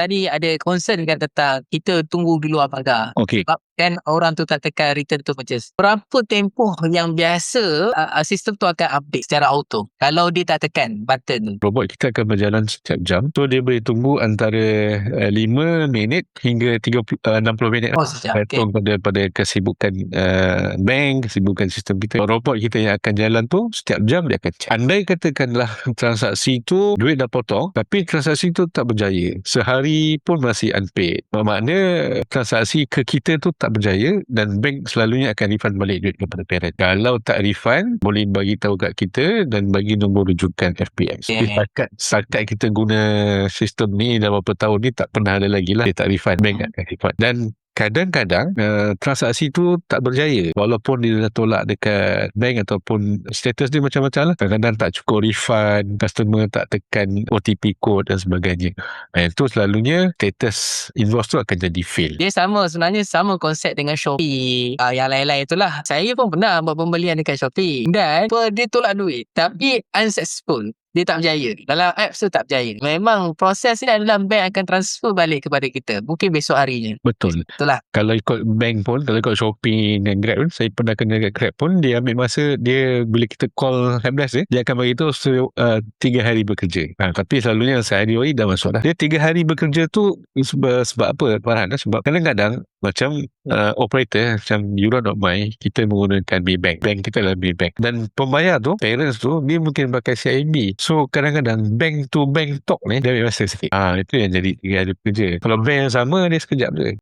tadi ada concern kan tentang kita tunggu di luar pagar. Okey. Sebab kan orang tu tak tekan return tu macam berapa tempoh yang biasa sistem tu akan update secara auto kalau dia tak tekan button tu. Robot kita akan berjalan setiap jam. So dia boleh tunggu antara 5 minit hingga 60 minit. Oh, sejam. Bergantung pada kesibukan bank, kesibukan sistem kita. Robot kita yang akan jalan tu setiap jam dia akan check. Andai katakanlah transaksi tu duit dah potong tapi transaksi tu tak berjaya, sehari pun masih unpaid, makna transaksi ke kita tu tak berjaya dan bank selalunya akan refund balik duit kepada parent. Kalau tak refund, boleh bagi tahu kat kita dan bagi nombor rujukan FPX. Setakat kita guna sistem ni dah berapa tahun ni, tak pernah ada lagi lah dia tak refund, bank akan refund. Dan kadang-kadang transaksi tu tak berjaya walaupun dia dah tolak dekat bank ataupun status dia macam-macam lah. Kadang-kadang tak cukup refund, customer tak tekan OTP code dan sebagainya. Itu selalunya status invoice tu akan jadi fail. Dia sebenarnya sama konsep dengan Shopee, yang lain-lain itulah. Saya pun pernah buat pembelian dekat Shopee dan dia tolak duit tapi unsuccessful. Dia tak berjaya. Dalam apps tu tak berjaya. Memang proses ni adalah bank akan transfer balik kepada kita. Mungkin besok harinya. Betul. Itulah. Kalau ikut bank pun, kalau ikut Shopee dan Grab pun, saya pernah kena dekat Grab pun, dia ambil masa, dia bila kita call helpdesk dia akan bagi tahu 3 hari bekerja. Tapi selalunya sehari hari dah masuk dah. Dia 3 hari bekerja tu sebab apa Farhan? Sebab kadang-kadang macam operator macam Euro.my, kita menggunakan Maybank. Bank kita adalah Maybank. Dan pembayar tu, parents tu, dia mungkin pakai CIMB. So kadang-kadang bank to bank talk ni dia ambil masa sikit. Itu yang jadi 3 hari bekerja. Kalau bank yang sama, dia sekejap je.